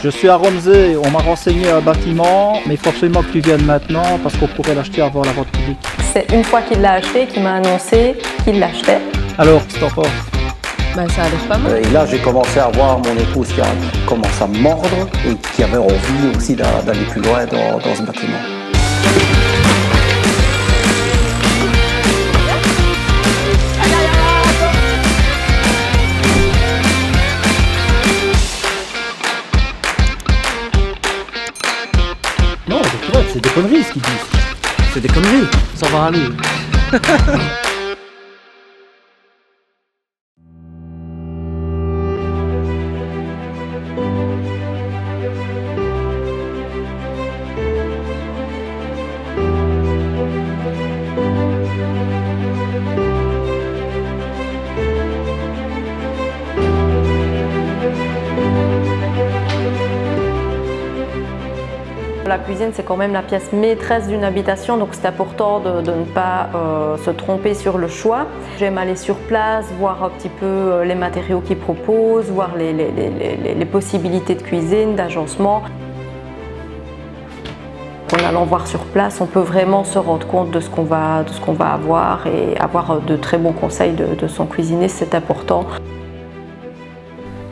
Je suis à Romsey, on m'a renseigné un bâtiment, mais il faut absolument que tu viennes maintenant parce qu'on pourrait l'acheter avant la vente publique. C'est une fois qu'il l'a acheté qu'il m'a annoncé qu'il l'achetait. Alors, c'est encore. Ben, ça a l'air pas mal. Et là, j'ai commencé à voir mon épouse qui a commencé à mordre et qui avait envie aussi d'aller plus loin dans ce bâtiment. Non, c'est des conneries ce qu'ils disent. C'est des conneries, ça va aller. La cuisine, c'est quand même la pièce maîtresse d'une habitation, donc c'est important de ne pas se tromper sur le choix. J'aime aller sur place, voir un petit peu les matériaux qu'ils proposent, voir les possibilités de cuisine, d'agencement. En allant voir sur place, on peut vraiment se rendre compte de ce qu'on va avoir et avoir de très bons conseils de son cuisinier, c'est important.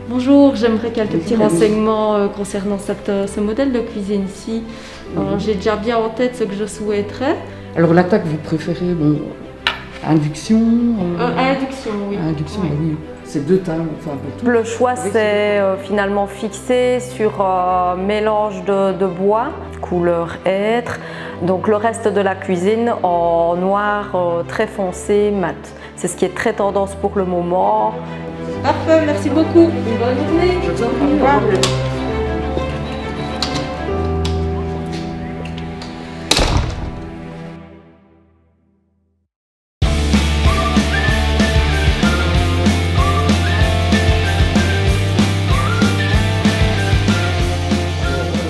Bonjour, j'aimerais quelques petits renseignements concernant ce modèle de cuisine ici. J'ai déjà bien en tête ce que je souhaiterais. Alors l'attaque, vous préférez induction Induction, oui. Induction, oui. C'est 2 tables, enfin un peu tout. Le choix, c'est finalement fixé sur un mélange de bois, couleur hêtre. Donc le reste de la cuisine en noir très foncé, mat. C'est ce qui est très tendance pour le moment. Parfait, merci beaucoup. Une bonne journée. Je vous en prie, au revoir.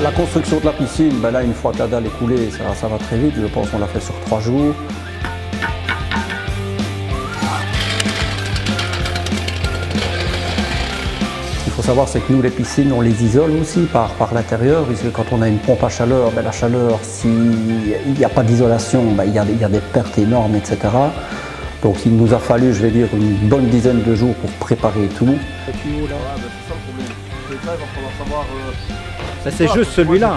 La construction de la piscine, ben là, une fois que la dalle est coulée, ça va très vite. Je pense qu'on l'a fait sur 3 jours. Ce qu'il faut savoir, c'est que nous, les piscines, on les isole aussi par l'intérieur, puisque quand on a une pompe à chaleur, ben la chaleur, s'il n'y a pas d'isolation, ben il y a des pertes énormes, etc. Donc il nous a fallu, je vais dire, une bonne dizaine de jours pour préparer tout. C'est juste celui-là.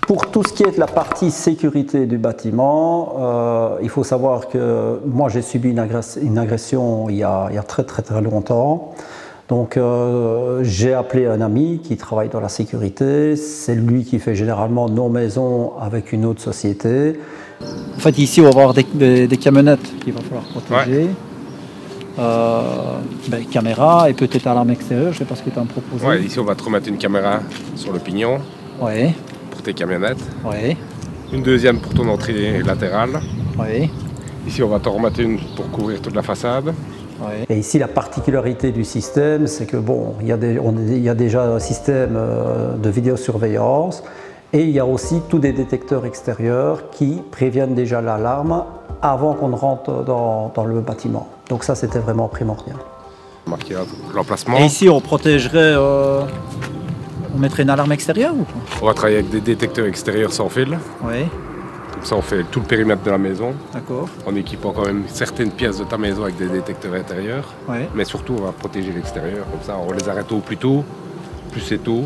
Pour tout ce qui est de la partie sécurité du bâtiment, il faut savoir que moi j'ai subi une agression il y a très longtemps. Donc j'ai appelé un ami qui travaille dans la sécurité. C'est lui qui fait généralement nos maisons avec une autre société. En fait, ici, on va avoir des camionnettes qu'il va falloir protéger. Ouais. Caméra et peut-être alarme extérieure, je ne sais pas ce que tu as à me proposer. Ouais, ici, on va te remettre une caméra sur le pignon. Ouais. Tes camionnettes. Oui. Une deuxième pour ton entrée latérale. Oui. Ici, on va t'en remettre une pour couvrir toute la façade. Oui. Et ici, la particularité du système, c'est que bon, il y a déjà un système de vidéosurveillance et il y a aussi tous des détecteurs extérieurs qui préviennent déjà l'alarme avant qu'on ne rentre dans le bâtiment. Donc ça, c'était vraiment primordial. Marquer l'emplacement. Et ici, on protégerait... On mettrait une alarme extérieure ou quoi? On va travailler avec des détecteurs extérieurs sans fil. Oui. Comme ça, on fait tout le périmètre de la maison. D'accord. En équipant quand même certaines pièces de ta maison avec des détecteurs intérieurs. Oui. Mais surtout, on va protéger l'extérieur. Comme ça, on les arrête au plus tôt. Plus c'est tôt,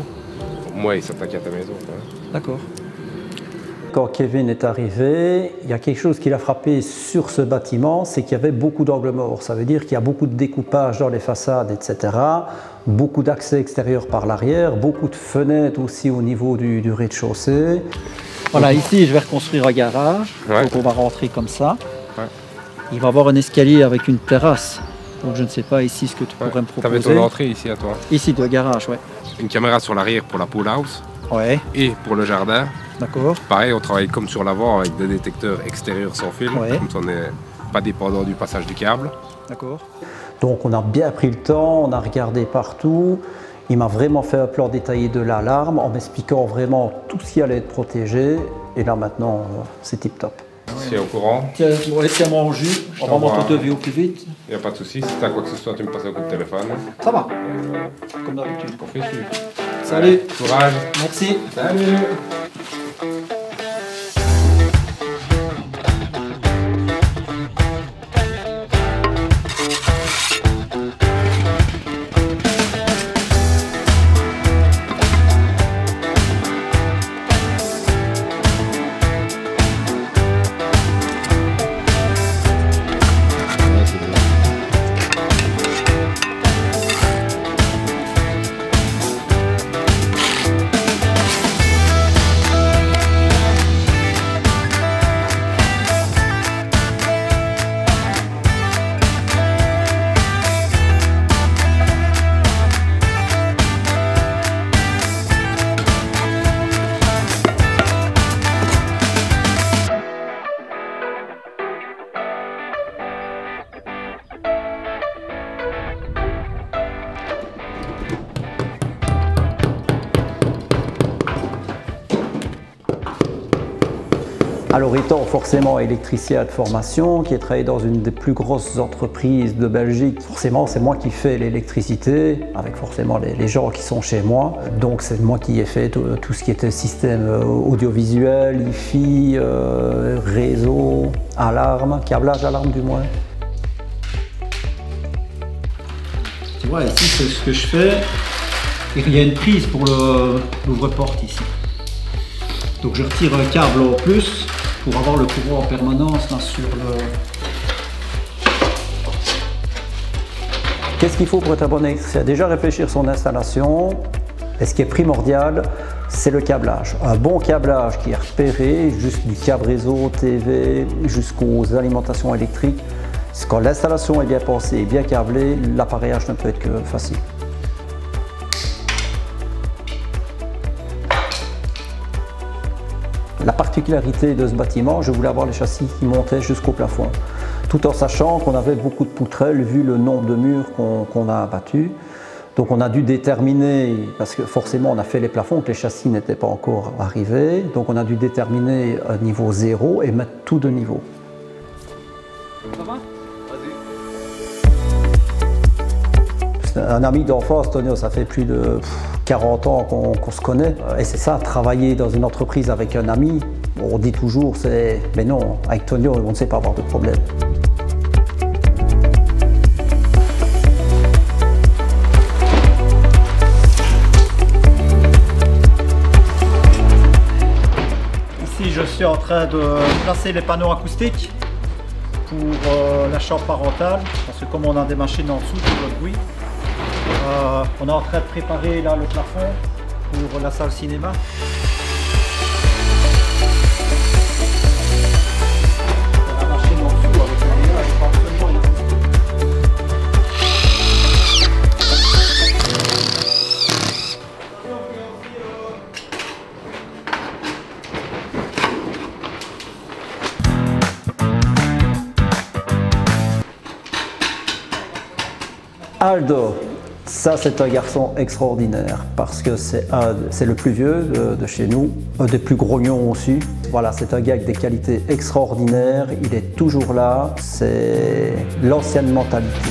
moins ils s'attaquent à ta maison. D'accord. Quand Kevin est arrivé, il y a quelque chose qui l'a frappé sur ce bâtiment, c'est qu'il y avait beaucoup d'angles morts. Ça veut dire qu'il y a beaucoup de découpage dans les façades, etc. Beaucoup d'accès extérieurs par l'arrière, beaucoup de fenêtres aussi au niveau du rez-de-chaussée. Voilà, ici, je vais reconstruire un garage. Ouais. Donc on va rentrer comme ça. Ouais. Il va y avoir un escalier avec une terrasse. Donc je ne sais pas ici ce que tu pourrais me proposer. Tu avais ton entrée ici à toi. Ici, de garage, ouais. Une caméra sur l'arrière pour la pool house. Ouais. Et pour le jardin. D'accord. Pareil, on travaille comme sur l'avant avec des détecteurs extérieurs sans fil. Ouais. Comme ça, on n'est pas dépendant du passage du câble. D'accord. Donc on a bien pris le temps, on a regardé partout. Il m'a vraiment fait un plan détaillé de l'alarme en m'expliquant vraiment tout ce qui allait être protégé. Et là maintenant, c'est tip top. tiens au courant. Tiens-moi en jus, on va monter au devis au plus vite. Il n'y a pas de souci, si tu as quoi que ce soit, tu me passes un coup de téléphone. Ça va, Comme d'habitude. On fait suivre. Salut. Courage. Merci. Salut. Alors étant forcément électricien de formation, qui est travaillé dans une des plus grosses entreprises de Belgique, forcément c'est moi qui fais l'électricité, avec forcément les gens qui sont chez moi. Donc c'est moi qui ai fait tout ce qui était système audiovisuel, Hi-Fi, réseau, alarme, câblage alarme du moins. Tu vois, ici c'est ce que je fais. Il y a une prise pour l'ouvre-porte ici. Donc je retire un câble en plus pour avoir le courant en permanence là, sur le... Qu'est-ce qu'il faut pour être un bon électricien? Déjà réfléchir son installation. Et ce qui est primordial, c'est le câblage. Un bon câblage qui est repéré, juste du câble réseau, TV, jusqu'aux alimentations électriques. Quand l'installation est bien pensée et bien câblée, l'appareillage ne peut être que facile. La particularité de ce bâtiment, je voulais avoir les châssis qui montaient jusqu'au plafond, tout en sachant qu'on avait beaucoup de poutrelles vu le nombre de murs qu'on a abattus. Donc on a dû déterminer, parce que forcément on a fait les plafonds, que les châssis n'étaient pas encore arrivés, donc on a dû déterminer un niveau 0 et mettre tout de niveau. Ça va? Un ami d'enfance, Tonio, ça fait plus de 40 ans qu'on se connaît. Et c'est ça, travailler dans une entreprise avec un ami, on dit toujours, mais non, avec Tonio, on ne sait pas avoir de problème. Ici, je suis en train de placer les panneaux acoustiques pour la chambre parentale, parce que comme on a des machines en dessous pour le bruit, on est en train de préparer là le plafond pour la salle cinéma. La machine en dessous avec le réglage, c'est pas absolument Aldo, ça c'est un garçon extraordinaire parce que c'est le plus vieux de chez nous, un des plus grognons aussi. Voilà, c'est un gars avec des qualités extraordinaires, il est toujours là, c'est l'ancienne mentalité.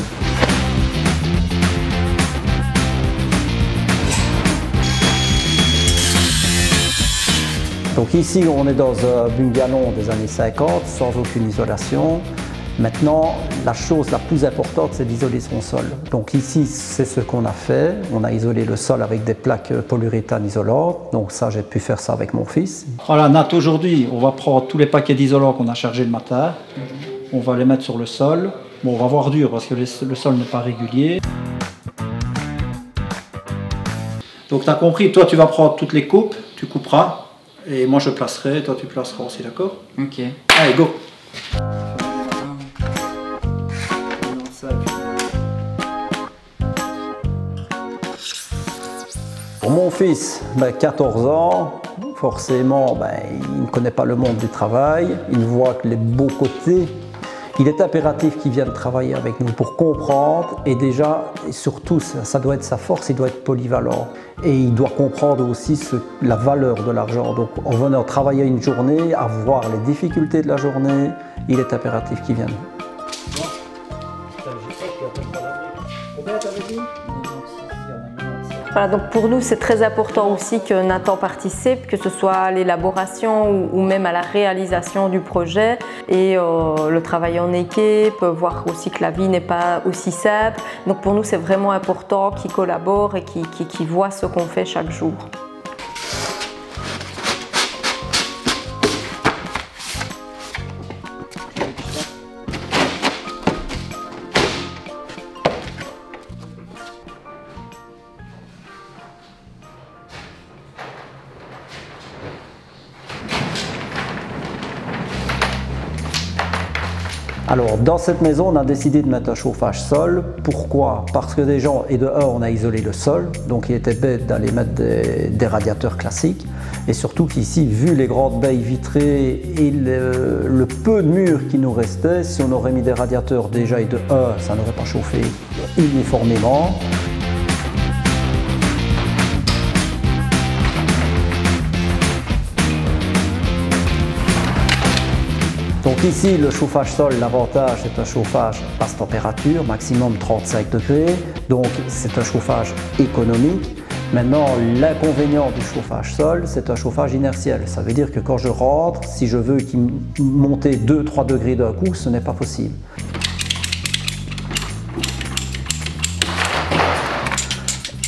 Donc ici on est dans un bungalow des années 50 sans aucune isolation. Maintenant, la chose la plus importante, c'est d'isoler son sol. Donc ici, c'est ce qu'on a fait. On a isolé le sol avec des plaques polyuréthane isolantes. Donc ça, j'ai pu faire ça avec mon fils. Voilà, Nat, aujourd'hui, on va prendre tous les paquets d'isolants qu'on a chargés le matin. On va les mettre sur le sol. Bon, on va voir dur parce que le sol n'est pas régulier. Donc tu as compris, toi tu vas prendre toutes les coupes, tu couperas. Et moi je placerai, toi tu placeras aussi, d'accord? Ok. Allez, go! Pour mon fils, 14 ans, forcément, il ne connaît pas le monde du travail, il ne voit que les beaux côtés, Il est impératif qu'ils viennent travailler avec nous pour comprendre et déjà, et surtout, ça doit être sa force, il doit être polyvalent. Et il doit comprendre aussi la valeur de l'argent. Donc en venant travailler une journée, à voir les difficultés de la journée, il est impératif qu'ils viennent. Voilà, donc pour nous, c'est très important aussi que Nathan participe, que ce soit à l'élaboration ou même à la réalisation du projet. Et le travail en équipe, voir aussi que la vie n'est pas aussi simple. Donc pour nous, c'est vraiment important qu'il collabore et qu'il voit ce qu'on fait chaque jour. Alors, dans cette maison, on a décidé de mettre un chauffage sol. Pourquoi? Parce que déjà, et de un, on a isolé le sol, donc il était bête d'aller mettre des radiateurs classiques. Et surtout qu'ici, vu les grandes baies vitrées et le peu de murs qui nous restait, si on aurait mis des radiateurs déjà et de un, ça n'aurait pas chauffé uniformément. Donc ici, le chauffage sol, l'avantage, c'est un chauffage basse température, maximum 35 degrés. Donc c'est un chauffage économique. Maintenant, l'inconvénient du chauffage sol, c'est un chauffage inertiel. Ça veut dire que quand je rentre, si je veux qu'il monte 2-3 degrés d'un coup, ce n'est pas possible.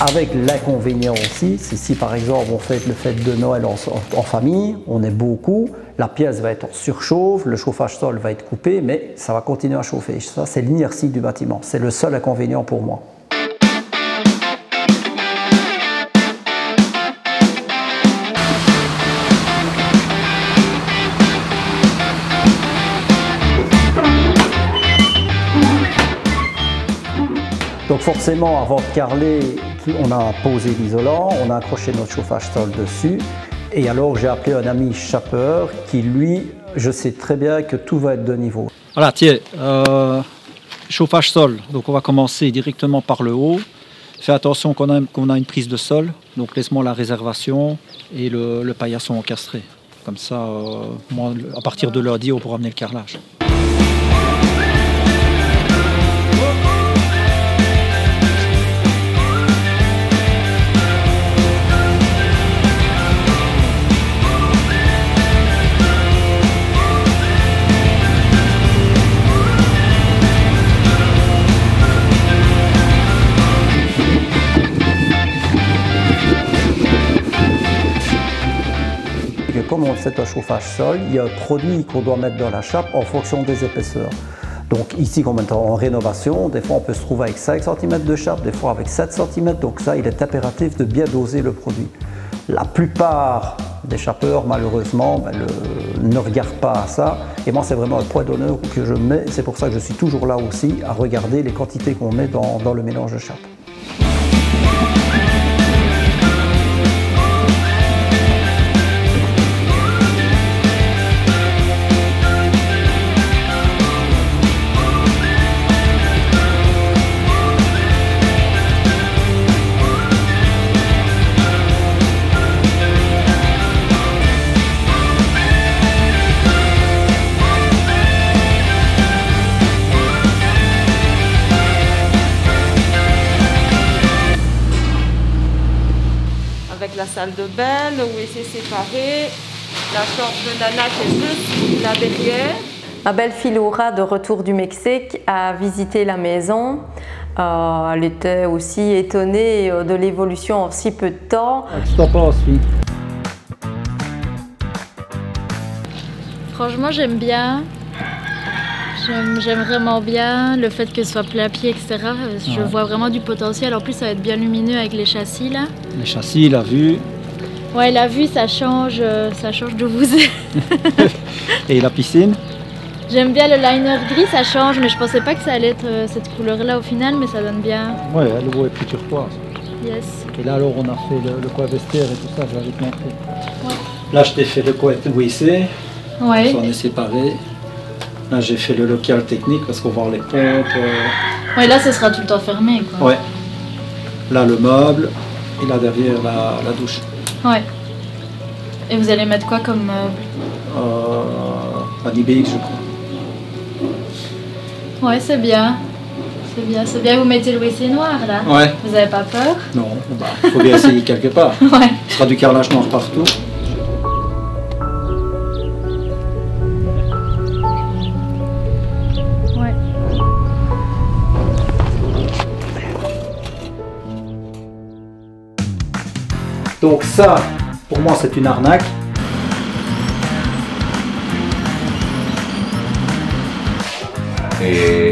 Avec l'inconvénient aussi, c'est si par exemple on fait le fête de Noël en famille, on est beaucoup, la pièce va être en surchauffe, le chauffage sol va être coupé, mais ça va continuer à chauffer. Ça, c'est l'inertie du bâtiment. C'est le seul inconvénient pour moi. Donc forcément, avant de carreler, on a posé l'isolant, on a accroché notre chauffage sol dessus. Et alors j'ai appelé un ami chapeur qui lui, je sais très bien que tout va être de niveau. Voilà, tiens, chauffage sol. Donc on va commencer directement par le haut. Fais attention qu'on a une prise de sol. Donc laisse-moi la réservation et le paillasson encastré. Comme ça, moi, à partir de lundi, on pourra amener le carrelage. Comme on fait un chauffage sol, il y a un produit qu'on doit mettre dans la chape en fonction des épaisseurs. Donc ici, comme on est en rénovation, des fois on peut se trouver avec 5 cm de chape, des fois avec 7 cm, donc ça, il est impératif de bien doser le produit. La plupart des chapeurs, malheureusement, ne regardent pas à ça. Et moi, c'est vraiment un point d'honneur que je mets. C'est pour ça que je suis toujours là aussi, à regarder les quantités qu'on met dans le mélange de chape. Avec la salle de bain, le WC séparé, la chambre de Nana qui est juste là derrière. Ma belle-fille Laura, de retour du Mexique, a visité la maison. Elle était aussi étonnée de l'évolution en si peu de temps. Qu'est-ce que tu en penses, fille? Franchement, j'aime bien. J'aime vraiment bien le fait que ce soit plein pied, etc. Je vois vraiment du potentiel. En plus, ça va être bien lumineux avec les châssis là. Les châssis, la vue. Ouais, la vue, ça change d'où vous êtes. Et la piscine? J'aime bien le liner gris, ça change, mais je pensais pas que ça allait être cette couleur-là au final, mais ça donne bien. Ouais, le haut est plus turquoise. Yes. Et là, alors, on a fait le coin vestiaire et tout ça, je vais te montrer. Ouais. Là, je t'ai fait le coin WC. Ouais. On est séparés. Là, j'ai fait le local technique parce qu'on va voir les pompes. Ouais, là, ce sera tout le temps fermé, quoi. Ouais. Là, le meuble. Et là, derrière, la douche. Ouais. Et vous allez mettre quoi comme meuble? Un IBX, je crois. Ouais, c'est bien. C'est bien, c'est bien. Vous mettez le WC noir, là? Ouais. Vous avez pas peur? Non, bah, faut bien essayer quelque part. Ouais. Ce sera du carrelage noir partout. Ouais. Donc ça, pour moi, c'est une arnaque. Et